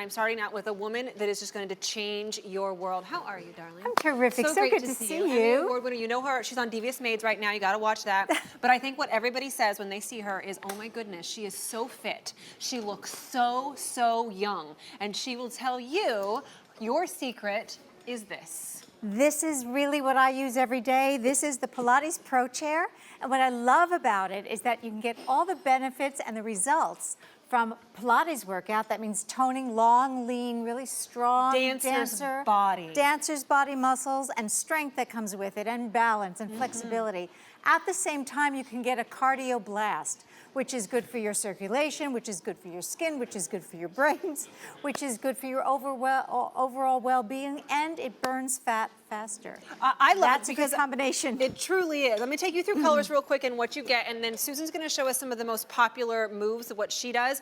I'm starting out with a woman that is just going to change your world. How are you, darling? I'm terrific. So great good to see you. Emmy Award winner. You know her. She's on Devious Maids right now. You got to watch that. But I think what everybody says when they see her is, oh my goodness, she is so fit. She looks so, so young. And she will tell you your secret is this. This is really what I use every day. This is the Pilates Pro chair. And what I love about it is that you can get all the benefits and the results from Pilates workout. That means toning long, lean, really strong Dancer's body. Dancer's body muscles and strength that comes with it, and balance and flexibility. At the same time, you can get a cardio blast, which is good for your circulation, which is good for your skin, which is good for your brains, which is good for your overall well-being, and it burns fat faster. I love That's it because because a combination. It truly is. Let me take you through colors real quick and what you get, and then Susan's going to show us some of the most popular moves of what she does.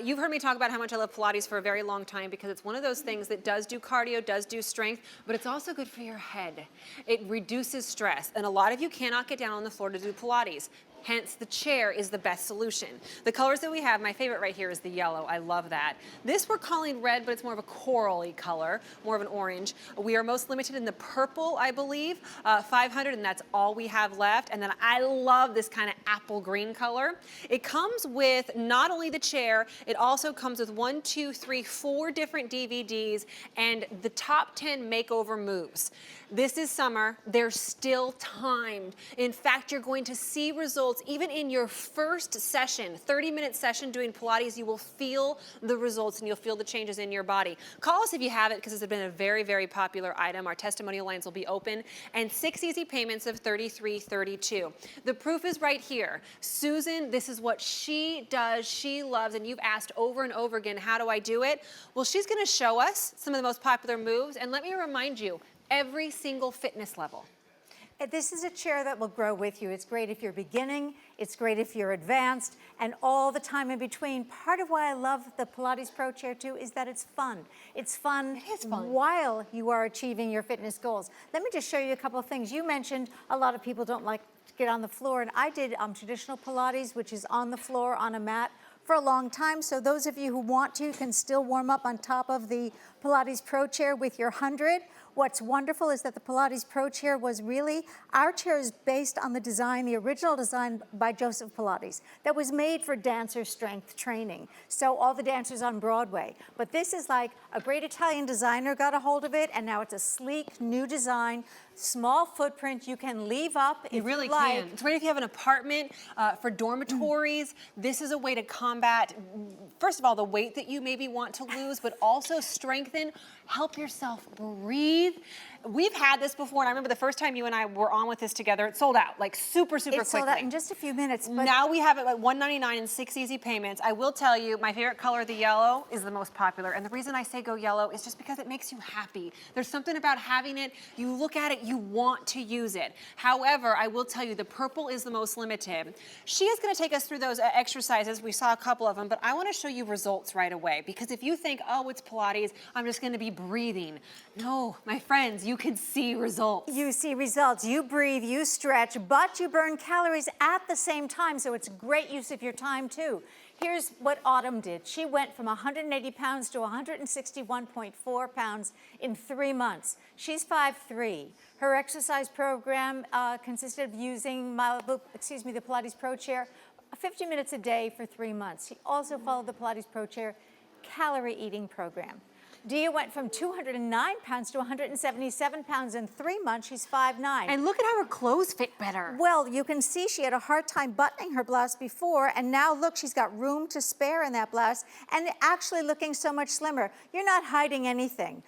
You've heard me talk about how much I love Pilates for a very long time because it's one of those things that does do cardio, does do strength, but it's also good for your head. It reduces stress, and a lot of you cannot get down on the floor to do Pilates. Hence, the chair is the best solution. The colors that we have, my favorite right here is the yellow. I love that. This we're calling red, but it's more of a corally color, more of an orange. We are most limited in the purple, I believe, 500, and that's all we have left. And then I love this kind of apple green color. It comes with not only the chair, it also comes with 1, 2, 3, 4 different DVDs and the top 10 makeover moves. This is summer. They're still timed. In fact, you're going to see results even in your first session, 30-minute session doing Pilates. You will feel the results and you'll feel the changes in your body. Call us if you have it because it's been a very, very popular item. Our testimonial lines will be open and 6 easy payments of $33.32. The proof is right here. Susan, this is what she does, she loves, and you've asked over and over again, how do I do it? Well, she's going to show us some of the most popular moves, and let me remind you, every single fitness level. This is a chair that will grow with you. It's great if you're beginning, it's great if you're advanced, and all the time in between. Part of why I love the Pilates Pro chair too is that it's fun. It's fun, It is fun while you are achieving your fitness goals. Let me just show you a couple of things. You mentioned a lot of people don't like to get on the floor, and I did traditional Pilates, which is on the floor on a mat, for a long time. So those of you who want to can still warm up on top of the Pilates Pro chair with your 100. What's wonderful is that the Pilates Pro chair was really, our chair is based on the design, the original design by Joseph Pilates, that was made for dancer strength training. So all the dancers on Broadway. But this is like a great Italian designer got a hold of it, and now it's a sleek, new design, small footprint. You can leave up if you really you like. can. It's great if you have an apartment, for dormitories. This is a way to combat, first of all, the weight that you maybe want to lose, but also strengthen, help yourself breathe. We've had this before, and I remember the first time you and I were on with this together, it sold out, like super, super quickly. It sold out in just a few minutes. But now we have it at $199 in 6 easy payments. I will tell you, my favorite color, the yellow, is the most popular. And the reason I say go yellow is just because it makes you happy. There's something about having it, you look at it, you want to use it. However, I will tell you, the purple is the most limited. She is gonna take us through those exercises. We saw a couple of them, but I wanna show you results right away. Because if you think, oh, it's Pilates, I'm just gonna be breathing. No, my friends, you can see results. You see results. You breathe, you stretch, but you burn calories at the same time, so it's great use of your time too. Here's what Autumn did. She went from 180 pounds to 161.4 pounds in 3 months. She's 5'3". Her exercise program consisted of using the Pilates Pro chair 50 minutes a day for 3 months. She also followed the Pilates Pro chair calorie eating program. Dia went from 209 pounds to 177 pounds in 3 months. She's 5'9". And look at how her clothes fit better. Well, you can see she had a hard time buttoning her blouse before, and now look, she's got room to spare in that blouse, and actually looking so much slimmer. You're not hiding anything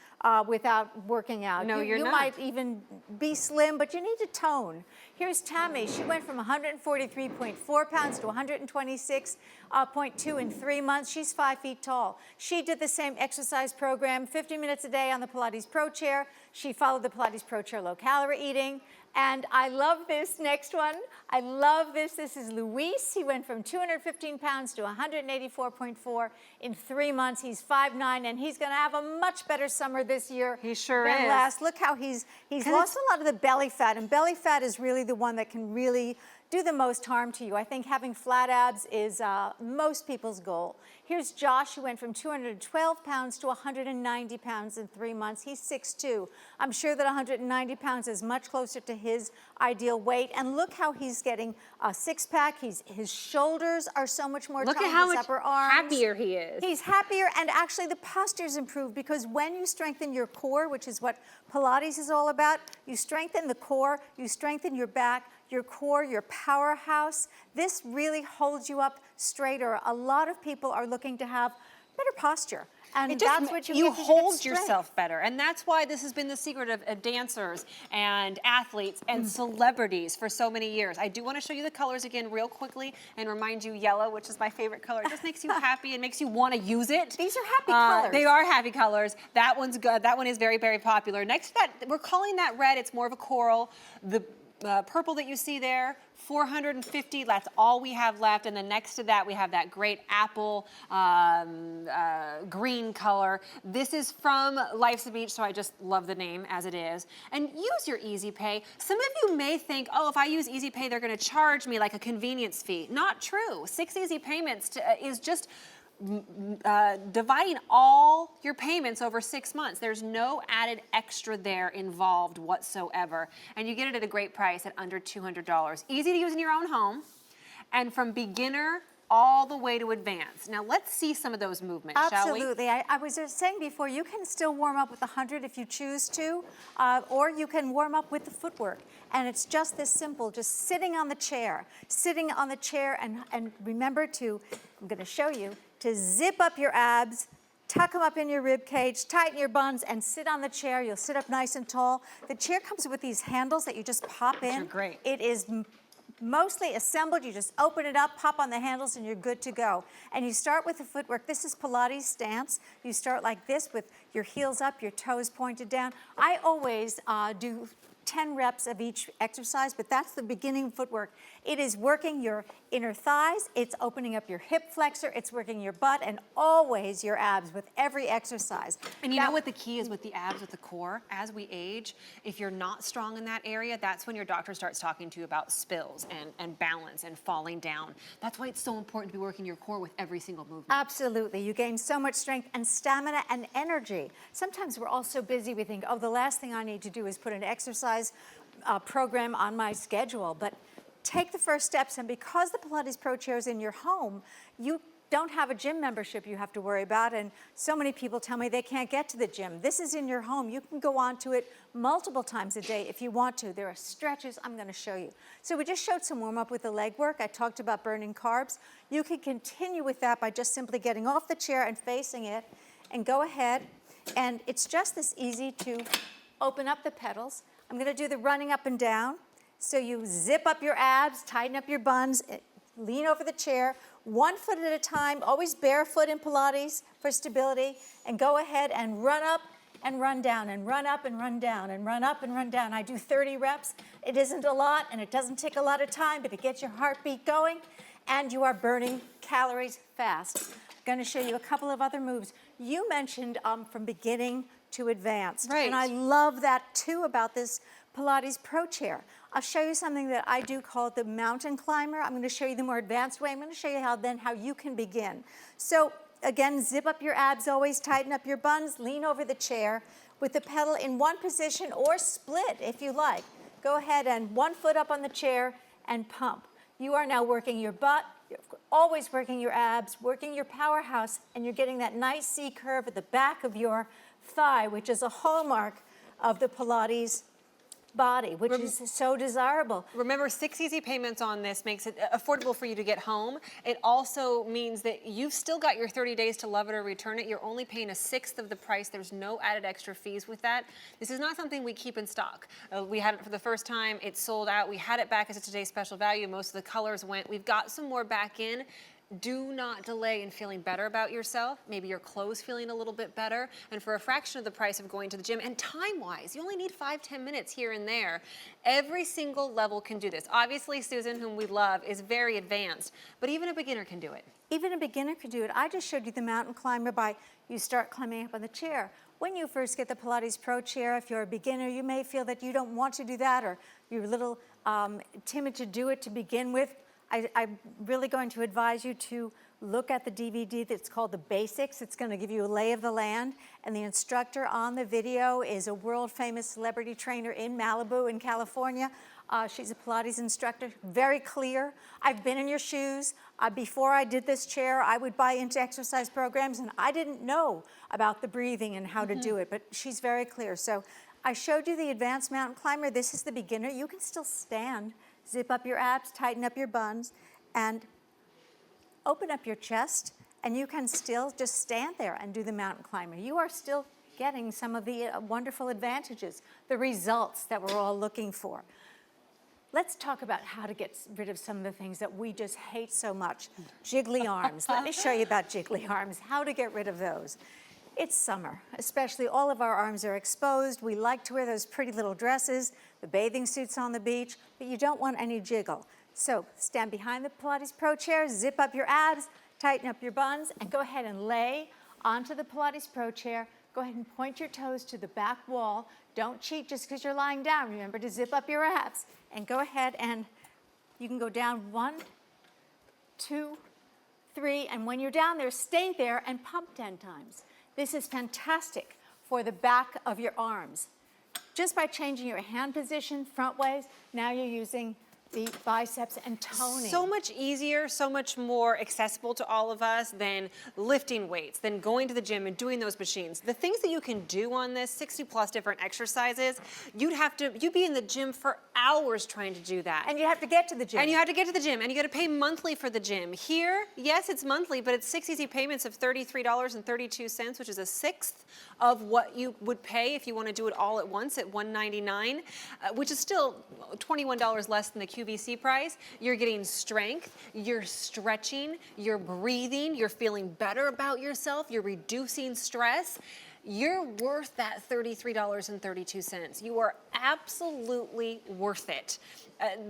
without working out. No, you're not. You might even be slim, but you need to tone. Here's Tammy. She went from 143.4 pounds to 126.2 in 3 months. She's 5 feet tall. She did the same exercise program, 50 minutes a day on the Pilates Pro chair. She followed the Pilates Pro chair low calorie eating. And I love this next one. I love this. This is Luis. He went from 215 pounds to 184.4 in 3 months. He's 5'9", and he's going to have a much better summer this year. He sure than is. last. Look how he's lost a lot of the belly fat, and belly fat is really the one that can really do the most harm to you. I think having flat abs is most people's goal. Here's Josh, who went from 212 pounds to 190 pounds in 3 months. He's 6'2". I'm sure that 190 pounds is much closer to his ideal weight. And look how he's getting a six-pack. His shoulders are so much more Look toned, at how his much upper arms. happier he is. He's happier, and actually the posture's improved, because when you strengthen your core, which is what Pilates is all about, you strengthen the core, you strengthen your back, your core, your powerhouse. This really holds you up straighter. A lot of people are looking to have better posture. And that's what you get to hold get yourself better. And that's why this has been the secret of dancers and athletes and celebrities for so many years. I do want to show you the colors again real quickly and remind you yellow, which is my favorite color. It just makes you happy and makes you want to use it. These are happy colors. They are happy colors. That one's good. That one is very, very popular. Next to that, we're calling that red. It's more of a coral. The purple that you see there, 450, that's all we have left. And then next to that, we have that great apple green color. This is from Life's a Beach, so I just love the name as it is. And use your Easy Pay. Some of you may think, oh, if I use Easy Pay, they're gonna charge me like a convenience fee. Not true. 6 easy payments is just dividing all your payments over 6 months. There's no added extra there involved whatsoever. And you get it at a great price at under $200. Easy to use in your own home, and from beginner all the way to advanced. Now let's see some of those movements, shall we? Absolutely. I was just saying before, you can still warm up with 100 if you choose to, or you can warm up with the footwork. And it's just this simple, just sitting on the chair, and remember to, I'm gonna show you, to zip up your abs, tuck them up in your rib cage, tighten your buns, and sit on the chair. You'll sit up nice and tall. The chair comes with these handles that you just pop in. They're great. It is mostly assembled. You just open it up, pop on the handles, and you're good to go. And you start with the footwork. This is Pilates stance. You start like this with your heels up, your toes pointed down. I always do 10 reps of each exercise, but that's the beginning footwork. It is working your inner thighs, it's opening up your hip flexor, it's working your butt, and always your abs with every exercise. And you know what the key is with the abs, with the core? As we age, if you're not strong in that area, that's when your doctor starts talking to you about spills and balance and falling down. That's why it's so important to be working your core with every single movement. Absolutely. You gain so much strength and stamina and energy. Sometimes we're all so busy, we think, oh, the last thing I need to do is put an exercise program on my schedule. But take the first steps, and because the Pilates Pro chair is in your home, you don't have a gym membership you have to worry about, and so many people tell me they can't get to the gym. This is in your home. You can go on to it multiple times a day if you want to. There are stretches I'm going to show you. So we just showed some warm-up with the leg work. I talked about burning carbs. You can continue with that by just simply getting off the chair and facing it, and go ahead, and it's just this easy to open up the pedals. I'm going to do the running up and down. So you zip up your abs, tighten up your buns, lean over the chair, 1 foot at a time, always barefoot in Pilates for stability, and go ahead and run up and run down, and run up and run down, and run up and run down. I do 30 reps. It isn't a lot, and it doesn't take a lot of time, but it gets your heartbeat going, and you are burning calories fast. I'm going to show you a couple of other moves. You mentioned from beginning to advanced. Right. And I love that too about this Pilates Pro chair. I'll show you something that I do call the mountain climber. I'm going to show you the more advanced way. I'm going to show you how you can begin. So again, zip up your abs, always tighten up your buns, lean over the chair with the pedal in one position, or split if you like. Go ahead and 1 foot up on the chair and pump. You are now working your butt, you're always working your abs, working your powerhouse, and you're getting that nice C curve at the back of your thigh, which is a hallmark of the Pilates body, which is so desirable. Remember, 6 easy payments on this makes it affordable for you to get home. It also means that you've still got your 30 days to love it or return it. You're only paying 1/6 of the price. There's no added extra fees with that. This is not something we keep in stock. We had it for the first time. It sold out. We had it back as a today's special value. Most of the colors went. We've got some more back in. Do not delay in feeling better about yourself. Maybe your clothes feeling a little bit better. And for a fraction of the price of going to the gym, and time-wise, you only need 5-10 minutes here and there. Every single level can do this. Obviously, Susan, whom we love, is very advanced, but even a beginner can do it. Even a beginner can do it. I just showed you the mountain climber by you start climbing up on the chair. When you first get the Pilates Pro chair, if you're a beginner, you may feel that you don't want to do that, or you're a little timid to do it to begin with, I'm really going to advise you to look at the DVD that's called The Basics. It's going to give you a lay of the land. And the instructor on the video is a world-famous celebrity trainer in Malibu in California. She's a Pilates instructor, very clear. I've been in your shoes. Before I did this chair, I would buy into exercise programs, and I didn't know about the breathing and how to do it, but she's very clear. So I showed you the advanced mountain climber. This is the beginner. You can still stand, zip up your abs, tighten up your buns, and open up your chest, and you can still just stand there and do the mountain climber. You are still getting some of the wonderful advantages, the results that we're all looking for. Let's talk about how to get rid of some of the things that we just hate so much. Jiggly arms. Let me show you about jiggly arms, how to get rid of those. It's summer, especially all of our arms are exposed. We like to wear those pretty little dresses, the bathing suits on the beach, but you don't want any jiggle. So stand behind the Pilates Pro chair, zip up your abs, tighten up your buns, and go ahead and lay onto the Pilates Pro chair. Go ahead and point your toes to the back wall. Don't cheat just because you're lying down. Remember to zip up your abs. And go ahead and you can go down 1, 2, 3, and when you're down there, stay there and pump 10 times. This is fantastic for the back of your arms. Just by changing your hand position front ways, now you're using the biceps and toning. So much easier, so much more accessible to all of us than lifting weights, than going to the gym and doing those machines. The things that you can do on this, 60 plus different exercises, you'd be in the gym for hours trying to do that. And you have to get to the gym. And you have to get to the gym, and you got to pay monthly for the gym. Here, yes, it's monthly, but it's 6 easy payments of $33.32, which is a sixth of what you would pay if you want to do it all at once at $199, which is still $21 less than the QVC price. You're getting strength, you're stretching, you're breathing, you're feeling better about yourself, you're reducing stress. You're worth that $33.32. You are absolutely worth it.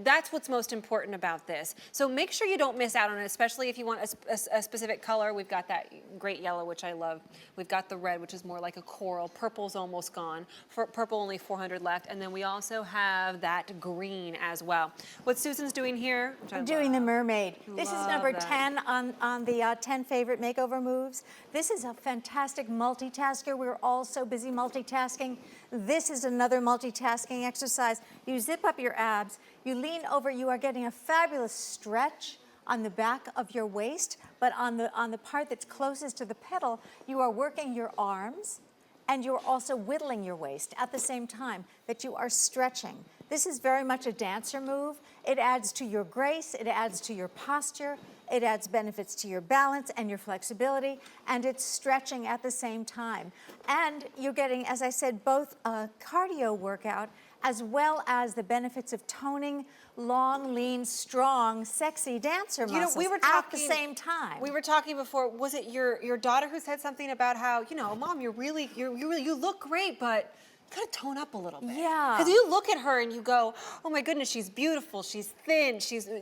That's what's most important about this. So make sure you don't miss out on it, especially if you want a specific color. We've got that great yellow, which I love. We've got the red, which is more like a coral. Purple's almost gone. Purple, only 400 left. And then we also have that green as well. What Susan's doing here? I'm doing the mermaid. This is number that. 10 on the 10 favorite makeover moves. This is a fantastic multitasker. We're all so busy multitasking. This is another multitasking exercise. You zip up your abs, you lean over, you are getting a fabulous stretch on the back of your waist, but on the part that's closest to the pedal, you are working your arms and you're also whittling your waist at the same time that you are stretching. This is very much a dancer move. It adds to your grace, it adds to your posture, it adds benefits to your balance and your flexibility, and it's stretching at the same time. And you're getting, as I said, both a cardio workout as well as the benefits of toning long, lean, strong, sexy dancer muscles at the same time. We were talking before, was it your daughter who said something about how, Mom, you look great, but gotta tone up a little bit. Yeah. Because you look at her and you go, oh my goodness, she's beautiful, she's thin,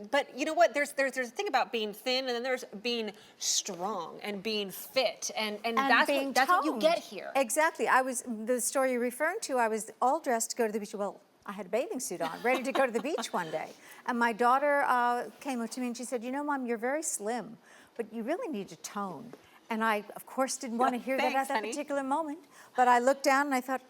but you know what? There's a thing about being thin, and then there's being strong and being fit, and that's what you get here. Exactly. The story you're referring to, I was all dressed to go to the beach. Well, I had a bathing suit on, ready to go to the beach one day. And my daughter came up to me and she said, Mom, you're very slim, but you really need to tone. And I, of course, didn't want to hear that at that particular moment. But I looked down and I thought,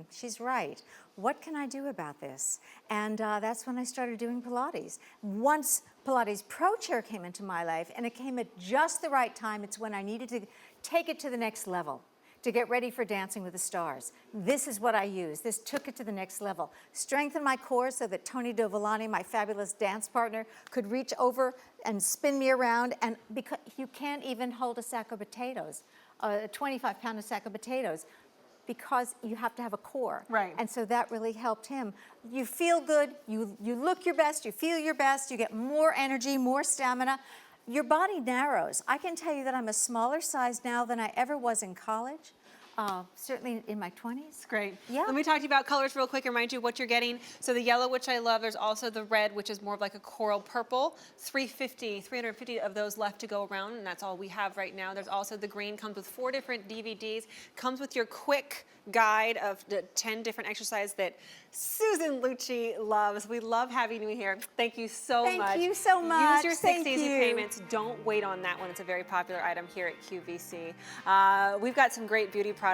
she's right. What can I do about this? And that's when I started doing Pilates. Once Pilates Pro Chair came into my life, and it came at just the right time, it's when I needed to take it to the next level, to get ready for Dancing with the Stars. This is what I used. This took it to the next level. Strengthened my core so that Tony Dovolani, my fabulous dance partner, could reach over and spin me around. And because you can't even hold a sack of potatoes, a 25-pound sack of potatoes, because you have to have a core. Right. And so that really helped him. You feel good, you look your best, you feel your best, you get more energy, more stamina. Your body narrows. I can tell you that I'm a smaller size now than I ever was in college. certainly in my 20s. Great. Yeah. Let me talk to you about colors real quick and remind you what you're getting. So the yellow, which I love, there's also the red, which is more of like a coral purple. 350 of those left to go around, and that's all we have right now. There's also the green, comes with 4 different DVDs, comes with your quick guide of the 10 different exercises that Susan Lucci loves. We love having you here. Thank you so much. Thank you so much. Use your 6 Thank easy you. payments. Don't wait on that one. It's a very popular item here at QVC. We've got some great beauty products